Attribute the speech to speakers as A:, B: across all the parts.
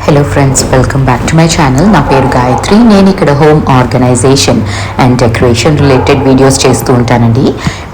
A: Hello friends, welcome back to my channel. నా పేరు గాయత్రి. నేను ఇక్కడ home organisation and decoration related videos చేస్తూ ఉంటానండి.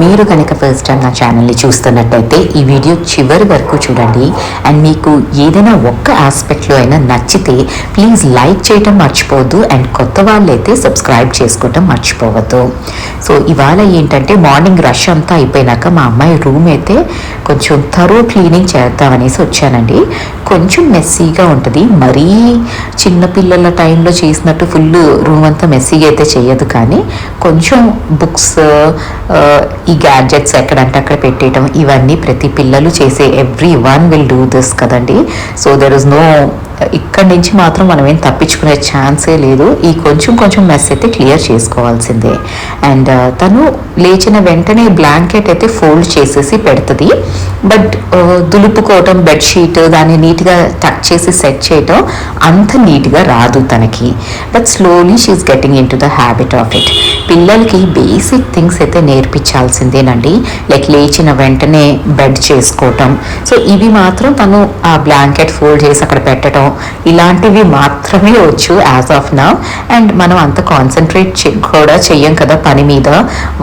A: మీరు కనుక ఫస్ట్ టైం నా ఛానల్ని చూస్తున్నట్టయితే ఈ వీడియో చివరి వరకు చూడండి. అండ్ మీకు ఏదైనా ఒక్క ఆస్పెక్ట్లో అయినా నచ్చితే ప్లీజ్ లైక్ చేయటం మర్చిపోవద్దు. అండ్ కొత్త వాళ్ళైతే సబ్స్క్రైబ్ చేసుకోవటం మర్చిపోవద్దు. సో ఇవాళ ఏంటంటే మార్నింగ్ రష్ అంతా అయిపోయినాక మా అమ్మాయి రూమ్ అయితే కొంచెం థరో క్లీనింగ్ చేద్దామనేసి వచ్చానండి. కొంచెం మెస్సీగా ఉంటుంది, మరీ చిన్నపిల్లల టైంలో చేసినట్టు ఫుల్ రూమ్ అంతా మెస్సీగా అయితే చేయదు, కానీ కొంచెం బుక్స్, ఈ గ్యాడ్జెట్స్ ఎక్కడంటే అక్కడ పెట్టేయటం, ఇవన్నీ ప్రతి పిల్లలు చేసే every one will do this కదండి. సో దెర్ ఇస్ నో, ఇక్కడి నుంచి మాత్రం మనం ఏం తప్పించుకునే ఛాన్సే లేదు. ఈ కొంచెం మెస్ అయితే క్లియర్ చేసుకోవాల్సిందే. అండ్ తను లేచిన వెంటనే బ్లాంకెట్ అయితే ఫోల్డ్ చేసేసి పెడుతుంది. బట్ దులుపుకోవటం, బెడ్షీట్ దాన్ని నీట్గా టక్ చేసి సెట్ చేయటం అంత నీట్గా రాదు తనకి. But slowly she is getting into the habit of it. పిల్లలకి బేసిక్ థింగ్స్ అయితే నేర్పించాల్సిందేనండి. లైక్ లేచిన వెంటనే బెడ్ చేసుకోవటం. సో ఇవి మాత్రం తను ఆ బ్లాంకెట్ ఫోల్డ్ చేసి అక్కడ పెట్టడం, ఇలాంటివి మాత్రమే వచ్చు యాజ్ ఆఫ్ నౌ. అండ్ మనం అంత కాన్సన్ట్రేట్ కూడా చెయ్యం కదా పని మీద.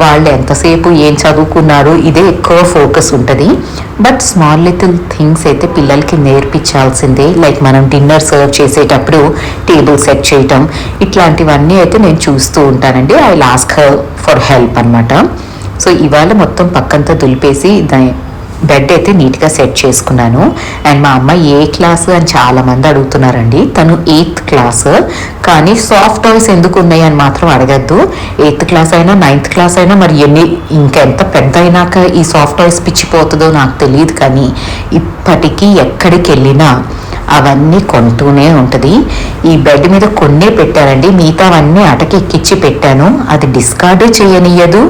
A: వాళ్ళు ఎంతసేపు ఏం చదువుకున్నారు ఇదే ఎక్కువ ఫోకస్ ఉంటుంది. బట్ స్మాల్ లిటిల్ థింగ్స్ అయితే పిల్లలకి నేర్పించాల్సిందే. లైక్ మనం డిన్నర్ సర్వ్ చేసేటప్పుడు టేబుల్ సెట్ చేయటం, ఇట్లాంటివన్నీ అయితే నేను చూస్తూ ఉంటానండి. I will ask her for help అనమాట. సో ఇవాళ మొత్తం పక్కంతా దులిపేసి బెడ్ అయితే నీట్గా సెట్ చేసుకున్నాను. అండ్ మా అమ్మాయి ఏ క్లాస్ అని చాలామంది అడుగుతున్నారండి. తను 8th క్లాస్, కానీ సాఫ్ట్ టాయ్స్ ఎందుకు ఉన్నాయి అని మాత్రం అడగద్దు. 8th క్లాస్ అయినా 9th క్లాస్ అయినా, మరి ఇంకెంత పెద్ద అయినాక ఈ సాఫ్ట్ టాయ్స్ పిచ్చిపోతుందో నాకు తెలియదు, కానీ ఇప్పటికీ ఎక్కడికి వెళ్ళినా అవన్నీ కొంటూనే ఉంటుంది. ఈ బెడ్ మీద కొన్నే పెట్టారండి, మిగతావన్నీ అటకెక్కిచ్చి పెట్టాను. అది డిస్కార్డే చేయనియదు.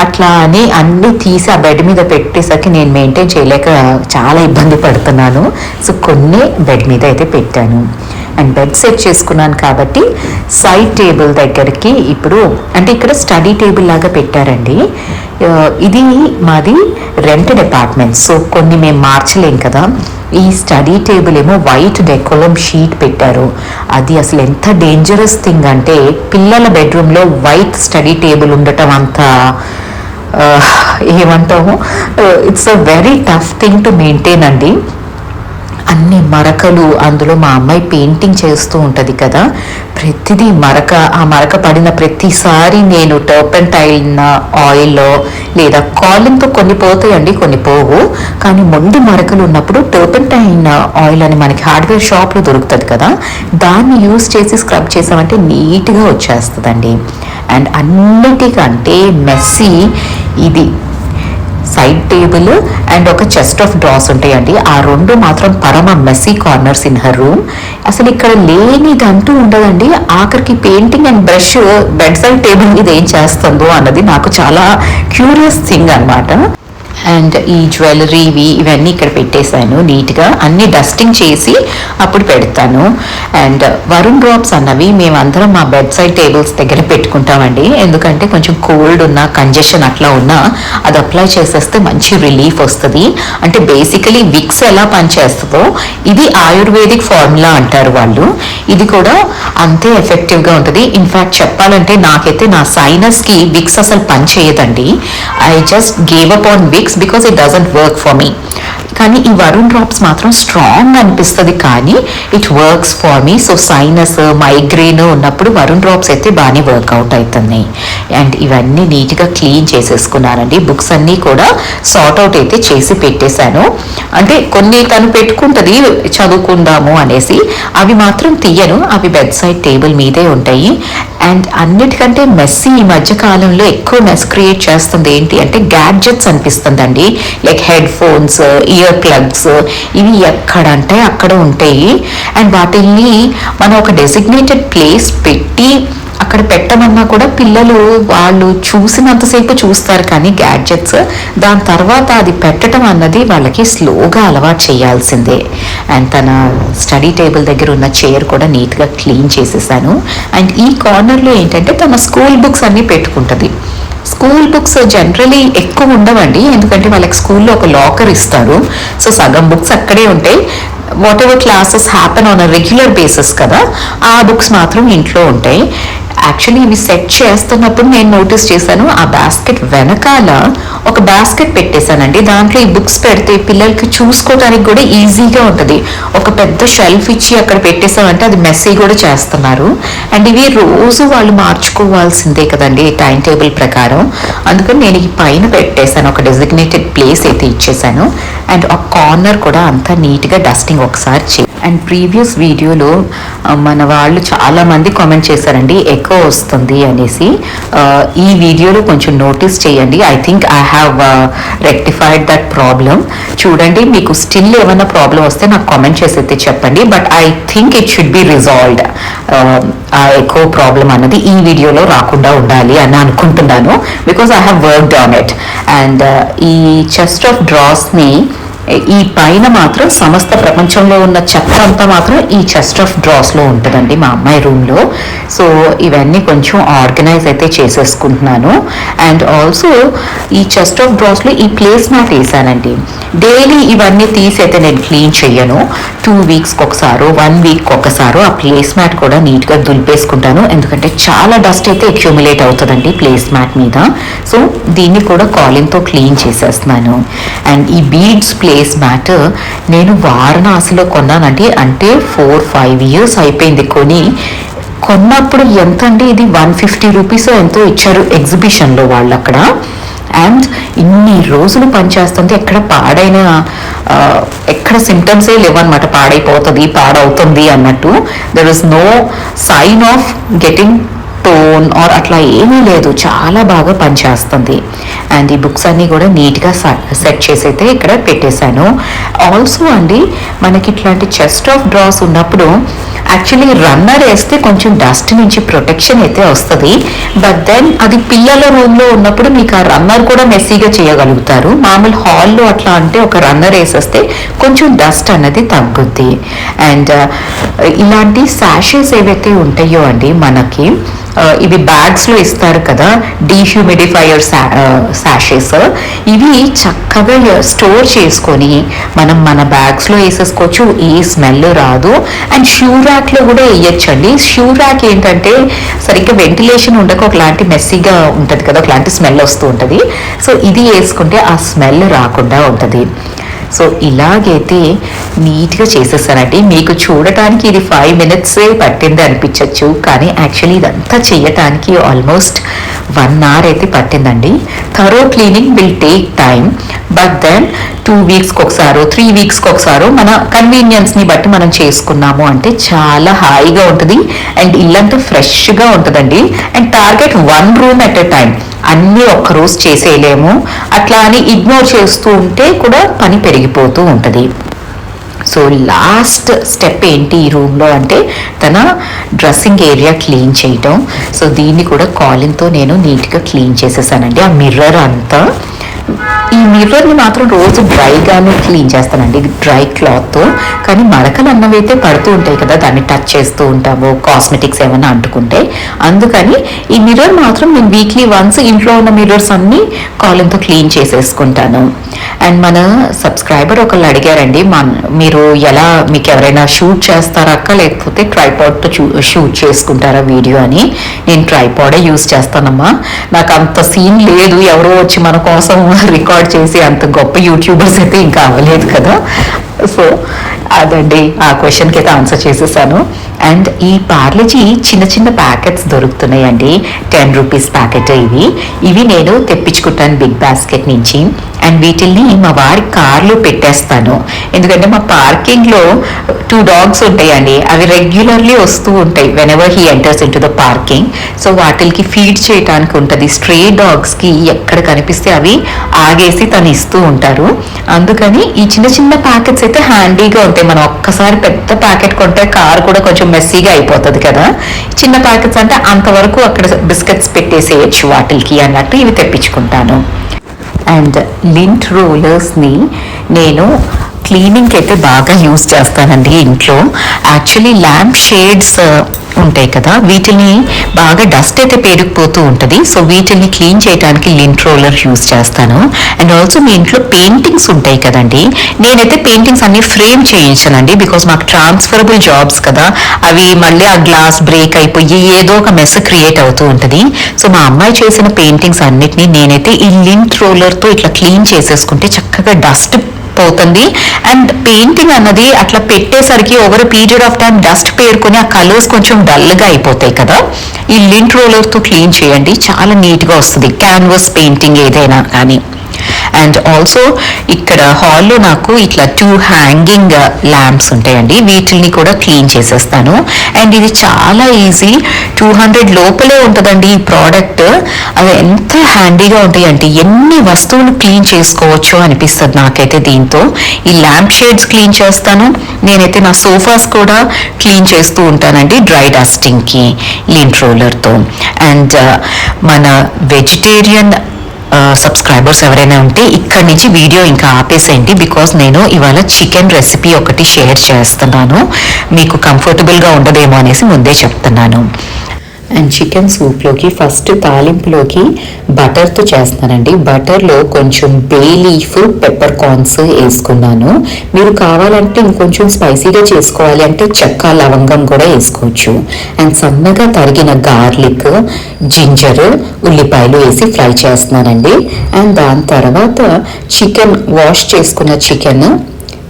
A: అట్లా అని అన్నీ తీసి ఆ బెడ్ మీద పెట్టేసరికి నేను మెయింటైన్ చేయలేక చాలా ఇబ్బంది పడుతున్నాను. సో కొన్నే బెడ్ మీద అయితే పెట్టాను. అండ్ బెడ్ సెట్ చేసుకున్నాను కాబట్టి సైడ్ టేబుల్ దగ్గరికి ఇప్పుడు, అంటే ఇక్కడ స్టడీ టేబుల్ లాగా పెట్టారండి. ఇది మాది రెంటెడ్ అపార్ట్మెంట్, సో కొన్ని మేము మార్చలేం కదా. ఈ స్టడీ టేబుల్ ఏమో వైట్ డెకోలం షీట్ పెట్టారు. అది అసలు ఎంత డేంజరస్ థింగ్ అంటే, పిల్లల బెడ్రూమ్లో వైట్ స్టడీ టేబుల్ ఉండటం అంత ఏమంటాము, it's a very tough thing to maintain అండి. అన్ని మరకలు, అందులో మా అమ్మాయి పెయింటింగ్ చేస్తూ ఉంటుంది కదా, ప్రతిదీ మరక. ఆ మరక పడిన ప్రతిసారి నేను టర్పెంటైల్ ఆయిల్లో లేదా కాలింగ్తో కొన్ని పోతాయండి, కొన్ని పోవు. కానీ మొండి మరకలు ఉన్నప్పుడు టర్పెంటైన్ ఆయిల్ అని మనకి హార్డ్వేర్ షాప్లో దొరుకుతుంది కదా, దాన్ని యూస్ చేసి స్క్రబ్ చేసామంటే నీట్గా వచ్చేస్తుందండి. అండ్ అన్నిటికంటే మెస్సీ ఇది సైడ్ టేబుల్ అండ్ ఒక చెస్ట్ ఆఫ్ డ్రాస్ ఉంటాయండి. ఆ రెండు మాత్రం పరమ messy corners in her room. అసలు ఇక్కడ లేనిదంటూ ఉండదండి. ఆఖరికి painting and brush bed side table మీద ఏం చేస్తుందో అన్నది నాకు చాలా క్యూరియస్ థింగ్ అనమాట. అండ్ ఈ జ్యువెలరీ ఇవన్నీ ఇక్కడ పెట్టేశాను నీట్గా. అన్ని డస్టింగ్ చేసి అప్పుడు పెడతాను. అండ్ వరుణ్ డ్రాప్స్ అన్నవి మేమందరం మా బెడ్ సైడ్ టేబుల్స్ దగ్గర పెట్టుకుంటామండి. ఎందుకంటే కొంచెం కోల్డ్ ఉన్నా, కంజెషన్ అట్లా ఉన్నా అది అప్లై చేసేస్తే మంచి రిలీఫ్ వస్తుంది. అంటే బేసికలీ విక్స్ ఎలా పనిచేస్తుందో ఇది ఆయుర్వేదిక్ ఫార్ములా అంటారు వాళ్ళు. ఇది కూడా అంతే ఎఫెక్టివ్గా ఉంటుంది. ఇన్ఫ్యాక్ట్ చెప్పాలంటే నాకైతే నా సైనస్కి విక్స్ అసలు పని చేయదండి. I just gave up on Vicks because it doesn't work for me. కానీ ఈ వరుణ్ డ్రాప్స్ మాత్రం స్ట్రాంగ్ అనిపిస్తుంది, కానీ it works for me. So sinus, migraine ఉన్నప్పుడు వరుణ్ డ్రాప్స్ అయితే బాగానే వర్కౌట్ అవుతున్నాయి. అండ్ ఇవన్నీ నీట్గా క్లీన్ చేసేసుకున్నానండి. బుక్స్ అన్నీ కూడా సార్ట్ అవుట్ అయితే చేసి పెట్టేశాను. అంటే కొన్ని తను పెట్టుకుంటుంది చదువుకుందాము అనేసి, అవి మాత్రం తీయను. అవి బెడ్ సైడ్ టేబుల్ మీదే ఉంటాయి. అండ్ అన్నిటికంటే మెస్సీ ఈ మధ్య కాలంలో ఎక్కువ మెస్ క్రియేట్ చేస్తుంది ఏంటి అంటే గ్యాడ్జెట్స్ అనిపిస్తుందండి. Like head phones, ear plugs, ఇవి ఎక్కడంటే అక్కడ ఉంటాయి. అండ్ వాటిల్ని మనం ఒక డెసిగ్నేటెడ్ ప్లేస్ పెట్టి అక్కడ పెట్టమన్నా కూడా పిల్లలు వాళ్ళు చూసినంతసేపు చూస్తారు, కానీ గ్యాడ్జెట్స్ దాని తర్వాత అది పెట్టడం అన్నది వాళ్ళకి స్లోగా అలవాటు చేయాల్సిందే. అండ్ తన స్టడీ టేబుల్ దగ్గర ఉన్న చైర్ కూడా నీట్గా క్లీన్ చేసేసాను. అండ్ ఈ కార్నర్లో ఏంటంటే తన స్కూల్ బుక్స్ అన్నీ పెట్టుకుంటుంది. స్కూల్ బుక్స్ జనరలీ ఎక్కువ ఉండవండి, ఎందుకంటే వాళ్ళకి స్కూల్లో ఒక లాకర్ ఇస్తారు. సో సగం బుక్స్ అక్కడే ఉంటాయి. What ever classes happen on a regular basis కదా, ఆ బుక్స్ మాత్రం ఇంట్లో ఉంటాయి. యాక్చువల్లీ ఇవి సెట్ చేస్తున్నప్పుడు నేను నోటీస్ చేశాను, ఆ బాస్కెట్ వెనకాల ఒక బాస్కెట్ పెట్టేశానండి. దాంట్లో ఈ బుక్స్ పెడితే పిల్లలకి చూసుకోవడానికి కూడా ఈజీగా ఉంటుంది. ఒక పెద్ద షెల్ఫ్ ఇచ్చి అక్కడ పెట్టేసామంటే అది మెస్సీ కూడా చేస్తున్నారు. అండ్ ఇవి రోజు వాళ్ళు మార్చుకోవాల్సిందే కదండి టైం టేబుల్ ప్రకారం. అందుకని నేను ఈ పైన పెట్టేశాను, ఒక డెసిగ్నేటెడ్ ప్లేస్ అయితే ఇచ్చేసాను. అండ్ ఆ కార్నర్ కూడా అంతా నీట్గా డస్టింగ్ ఒకసారి అండ్ ప్రీవియస్ వీడియోలో మన వాళ్ళు చాలామంది కామెంట్ చేశారండి ఎకో వస్తుంది అనేసి. ఈ వీడియోలో కొంచెం నోటీస్ చేయండి. I think I have rectified that problem. చూడండి, మీకు స్టిల్ ఏమైనా ప్రాబ్లం వస్తే నాకు కామెంట్ చేసి అయితే చెప్పండి. But I think it should be resolved. ఆ ఎకో ప్రాబ్లం అన్నది ఈ వీడియోలో రాకుండా ఉండాలి అని అనుకుంటున్నాను, because I have worked on it. And ఈ చెస్ట్ ఆఫ్ డ్రాస్ని ఈ పైన మాత్రం సమస్త ప్రపంచంలో ఉన్న చెత్త అంతా మాత్రం ఈ చెస్ట్ ఆఫ్ డ్రాస్లో ఉంటుందండి మా అమ్మాయి రూమ్లో. సో ఇవన్నీ కొంచెం ఆర్గనైజ్ అయితే చేసేసుకుంటున్నాను. అండ్ ఆల్సో ఈ చెస్ట్ ఆఫ్ డ్రాస్లో ఈ ప్లేస్ మ్యాట్ వేసానండి. డైలీ ఇవన్నీ తీసి అయితే నేను క్లీన్ చెయ్యను. 2 వీక్స్కి ఒకసారో 1 వీక్ ఒకసారో ఆ ప్లేస్ మ్యాట్ కూడా నీట్గా దులిపేసుకుంటాను. ఎందుకంటే చాలా డస్ట్ అయితే అక్యూములేట్ అవుతుందండి ప్లేస్ మ్యాట్ మీద. సో దీన్ని కూడా కాలిన్తో క్లీన్ చేసేస్తున్నాను. అండ్ ఈ బీడ్స్ ప్లేస్ మ్యాట్ నేను వారణాసిలో కొన్నానండి. అంటే 4-5 ఇయర్స్ అయిపోయింది కొన్నప్పుడు ఎంత అండి, ఇది 150 రూపీస్ ఎంతో ఇచ్చారు ఎగ్జిబిషన్లో వాళ్ళు అక్కడ. అండ్ ఇన్ని రోజులు పనిచేస్తుంది, ఎక్కడ సిమ్టమ్సే లేవన్నమాట, పాడవుతుంది అన్నట్టు. There is no sign of getting torn or అట్లా ఏమీ లేదు, చాలా బాగా పనిచేస్తుంది. అండ్ ఈ బుక్స్ అన్నీ కూడా నీట్గా సెట్ చేసి అయితే ఇక్కడ పెట్టేశాను. ఆల్సో అండి మనకి ఇట్లాంటి చెస్ట్ ఆఫ్ డ్రాస్ ఉన్నప్పుడు యాక్చువల్లీ రన్నర్ వేస్తే కొంచెం డస్ట్ నుంచి ప్రొటెక్షన్ అయితే వస్తుంది. బట్ దెన్ అది పిల్లల రూమ్లో ఉన్నప్పుడు మీకు ఆ రన్నర్ కూడా మెస్సీగా చేయగలుగుతారు. మామూలు హాల్లో అట్లా అంటే ఒక రన్నర్ వేసేస్తే కొంచెం డస్ట్ అన్నది తగ్గుద్ది. అండ్ ఇలాంటి శాషెస్ ఏవైతే ఉంటాయో అండి మనకి, ఇవి బ్యాగ్స్లో ఇస్తారు కదా డీహ్యూమిడిఫైయర్ శాషెస్, ఇవి చక్కగా స్టోర్ చేసుకొని మనం మన బ్యాగ్స్లో వేసేసుకోవచ్చు. ఏ స్మెల్ రాదు. అండ్ షూ ర్యాక్లో కూడా వేయచ్చండి. షూ ర్యాక్ ఏంటంటే సరిగ్గా వెంటిలేషన్ ఉండక ఒకలాంటి మెస్సీగా ఉంటుంది కదా, ఒకలాంటి స్మెల్ వస్తూ ఉంటుంది. సో ఇది వేసుకుంటే ఆ స్మెల్ రాకుండా ఉంటుంది. సో ఇలాగైతే నీట్గా చేసేసానండి. మీకు చూడటానికి ఇది 5 minutes పట్టింది అనిపించవచ్చు, కానీ యాక్చువల్లీ ఇదంతా చేయటానికి ఆల్మోస్ట్ 1 hour అయితే పట్టిందండి. Thorough cleaning will take time. But then 2 వీక్స్కి ఒకసారో 3 వీక్స్కి ఒకసారో మన కన్వీనియన్స్ని బట్టి మనం చేసుకున్నాము అంటే చాలా హాయిగా ఉంటుంది. అండ్ ఇల్లంతా ఫ్రెష్గా ఉంటుందండి. And target 1 room at a time. అన్నీ ఒక్కరోజు చేసేయలేము. అట్లా అని ఇగ్నోర్ చేస్తూ ఉంటే కూడా పని పెరిగిపోతూ ఉంటుంది. సో లాస్ట్ స్టెప్ ఏంటి ఈ రూమ్లో అంటే తన డ్రెస్సింగ్ ఏరియా క్లీన్ చేయటం. సో దీన్ని కూడా కాలిన్తో నేను నీట్గా క్లీన్ చేసేసానండి. ఆ మిర్రర్ అంతా, ఈ మిర్రర్ని మాత్రం రోజు డ్రైగానే క్లీన్ చేస్తానండి, డ్రై క్లాత్తో. కానీ మరకలు అన్నవైతే పడుతూ ఉంటాయి కదా, దాన్ని టచ్ చేస్తూ ఉంటాము, కాస్మెటిక్స్ ఏమైనా అంటుకుంటే. అందుకని ఈ మిర్రర్ మాత్రం నేను వీక్లీ వన్స్ ఇంట్లో ఉన్న మిర్రర్స్ అన్నీ కాలిన్తో క్లీన్ చేసేసుకుంటాను. అండ్ మన సబ్స్క్రైబర్ ఒకళ్ళు అడిగారండి, మీరు మీకు ఎవరైనా షూట్ చేస్తారా అక్క, లేకపోతే ట్రైపాడ్తో షూట్ చేసుకుంటారా వీడియో అని. నేను ట్రైపాడే యూజ్ చేస్తానమ్మా. నాకు అంత సీన్ లేదు, ఎవరో వచ్చి మన కోసం రికార్డ్ చేసి అంత గొప్ప యూట్యూబర్స్ అయితే ఇంకా అవ్వలేదు కదా. సో అదండి, ఆ క్వశ్చన్కి అయితే ఆన్సర్ చేసేసాను. అండ్ ఈ పార్లేజీ చిన్న చిన్న ప్యాకెట్స్ దొరుకుతున్నాయండి, 10 రూపీస్ ప్యాకెట్. ఇవి నేను తెప్పించుకుంటాను బిగ్ బాస్కెట్ నుంచి. అండ్ వీటిల్ని మా వారి కార్లో పెట్టేస్తాను. ఎందుకంటే మా పార్కింగ్లో 2 dogs ఉంటాయండి, అవి రెగ్యులర్లీ వస్తూ ఉంటాయి when ever he enters in to the parking. So వాటికి ఫీడ్ చేయడానికి ఉంటుంది. స్ట్రే డాగ్స్కి ఎక్కడ కనిపిస్తే అవి ఆగేసి తను ఇస్తూ ఉంటారు. అందుకని ఈ చిన్న చిన్న ప్యాకెట్స్ అయితే హ్యాండీగా ఉంటాయి. మనం ఒక్కసారి పెద్ద ప్యాకెట్ కొంటే కార్ కూడా కొంచెం మెస్సీగా అయిపోతుంది కదా. చిన్న ప్యాకెట్స్ అంటే అంతవరకు అక్కడ బిస్కెట్స్ పెట్టేసేయచ్చు వాటికి అన్నట్టు ఇవి తెప్పించుకుంటాను. అండ్ లింట్ రోలర్స్ని నేను క్లీనింగ్కి అయితే బాగా యూజ్ చేస్తానండి ఇంట్లో. యాక్చువల్లీ ల్యాంప్ షేడ్స్ ఉంటాయి కదా, వీటిని బాగా డస్ట్ అయితే పేరుకుపోతూ ఉంటుంది. సో వీటిని క్లీన్ చేయడానికి లింట్ రోలర్ యూజ్ చేస్తాను. అండ్ ఆల్సో మీ ఇంట్లో పెయింటింగ్స్ ఉంటాయి కదండి, నేనైతే పెయింటింగ్స్ అన్ని ఫ్రేమ్ చేయించానండి. బికాస్ మాకు ట్రాన్స్ఫరబుల్ జాబ్స్ కదా, అవి మళ్ళీ ఆ గ్లాస్ బ్రేక్ అయిపోయి ఏదో ఒక మెస్ క్రియేట్ అవుతూ ఉంటుంది. సో మా అమ్మాయి చేసిన పెయింటింగ్స్ అన్నిటినీ నేనైతే ఈ లింట్ రోలర్తో ఇట్లా క్లీన్ చేసేసుకుంటే చక్కగా డస్ట్ పోతుంది. అండ్ పెయింటింగ్ అన్నది అట్లా పెట్టేసరికి over period of time dust పేరుకొని ఆ కలర్స్ కొంచెం డల్గా అయిపోతాయి కదా, ఈ లింట్ రోలర్తో క్లీన్ చేయండి, చాలా నీట్గా వస్తుంది క్యాన్వాస్ పెయింటింగ్ ఏదైనా కానీ. అండ్ ఆల్సో ఇక్కడ హాల్లో నాకు ఇట్లా 2 హ్యాంగింగ్ ల్యాంప్స్ ఉంటాయండి, వీటిని కూడా క్లీన్ చేసేస్తాను. అండ్ ఇది చాలా ఈజీ, 200 లోపలే ఉంటుందండి ఈ ప్రోడక్ట్. అవి ఎంత హ్యాండీగా ఉంటాయి అంటే ఎన్ని వస్తువులు క్లీన్ చేసుకోవచ్చు అనిపిస్తుంది నాకైతే దీంతో. ఈ ల్యాంప్ షేడ్స్ క్లీన్ చేస్తాను, నేనైతే నా సోఫాస్ కూడా క్లీన్ చేస్తూ ఉంటానండి డ్రై డస్టింగ్కి లింట్ రోలర్తో. అండ్ మన వెజిటేరియన్ సబ్స్క్రైబర్స్ ఎవరైనా ఉంటే ఇక్కడి నుంచి వీడియో ఇంకా ఆపేసేయండి. బికాస్ నేను ఇవాళ చికెన్ రెసిపీ ఒకటి షేర్ చేస్తున్నాను, మీకు కంఫర్టబుల్గా ఉండదేమో అనేసి ముందే చెప్తున్నాను. అండ్ చికెన్ సూప్లోకి ఫస్ట్ తాలింపులోకి బటర్తో చేస్తానండి. బటర్లో కొంచెం బే లీఫ్, పెప్పర్ కార్న్స్ వేసుకున్నాను. మీరు కావాలంటే ఇంకొంచెం స్పైసీగా చేసుకోవాలి అంటే చెక్క, లవంగం కూడా వేసుకోవచ్చు. అండ్ సన్నగా తరిగిన గార్లిక్, జింజర్, ఉల్లిపాయలు వేసి ఫ్రై చేస్తున్నానండి. అండ్ దాని తర్వాత చికెన్, వాష్ చేసుకున్న చికెన్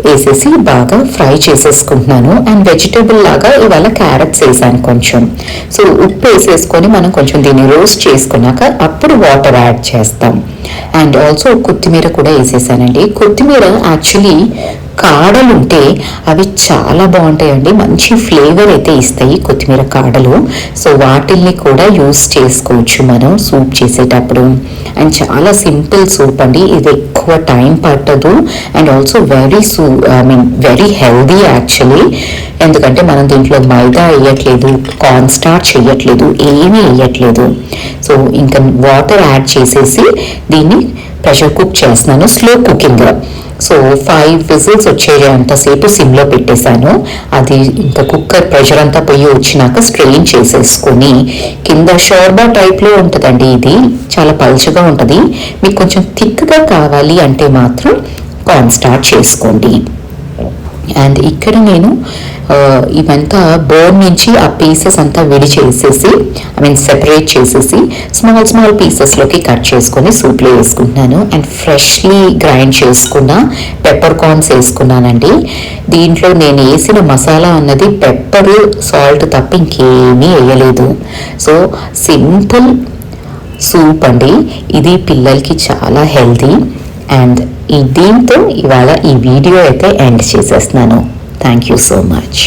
A: వేసేసి బాగా ఫ్రై చేసేసుకుంటున్నాను. అండ్ వెజిటేబుల్ లాగా ఇవాళ క్యారెట్స్ వేసాను కొంచెం. సో ఉప్పు వేసేసుకొని మనం కొంచెం దీన్ని రోస్ట్ చేసుకున్నాక అప్పుడు వాటర్ యాడ్ చేస్తాం. అండ్ ఆల్సో కొత్తిమీర కూడా వేసేసానండి. కొత్తిమీర యాక్చువల్లీ కాడలు ఉంటే అవి చాలా బాగుంటాయండి, మంచి ఫ్లేవర్ అయితే ఇస్తాయి కొత్తిమీర కాడలు. సో వాటిల్ని కూడా యూస్ చేసుకోవచ్చు మనం సూప్ చేసేటప్పుడు. అండ్ చాలా సింపుల్ సూప్ అండి, ఇది ఎక్కువ టైం పట్టదు. And also very healthy actually, ఎందుకంటే మనం దీంట్లో మైదా వేయట్లేదు, కార్న్ స్టార్చ్ వేయట్లేదు, ఏమీ వేయట్లేదు. సో ఇంకా వాటర్ యాడ్ చేసేసి దీన్ని ప్రెషర్ కుక్ చేస్తున్నాను, స్లో కుకింగ్. సో 5 విజిల్స్ వచ్చేంతసేపు సిమ్లో పెట్టేశాను. అది ఇంకా కుక్కర్ ప్రెషర్ అంతా పొయ్యి వచ్చినాక స్ట్రెయిన్ చేసేసుకొని, కింద షోర్బా టైప్లో ఉంటుందండి, ఇది చాలా పల్చగా ఉంటుంది. మీకు కొంచెం థిక్గా కావాలి అంటే మాత్రం కార్న్ స్టార్చ్ చేసుకోండి. అండ్ ఇక్కడ నేను ఇవంతా బోన్ నుంచి ఆ పీసెస్ అంతా విడి చేసేసి, సెపరేట్ చేసేసి స్మాల్ పీసెస్లోకి కట్ చేసుకొని సూప్లో వేసుకుంటున్నాను. అండ్ ఫ్రెష్లీ గ్రైండ్ చేసుకున్న పెప్పర్ కార్న్స్ వేసుకున్నానండి. దీంట్లో నేను వేసిన మసాలా అన్నది పెప్పర్, సాల్ట్ తప్ప ఇంకేమీ వేయలేదు. సో సింపుల్ సూప్ అండి, ఇది పిల్లలకి చాలా హెల్తీ. అండ్ దీంతో ఇవాళ ఈ వీడియో అయితే ఎండ్ చేసేస్తున్నాను. Thank you so much.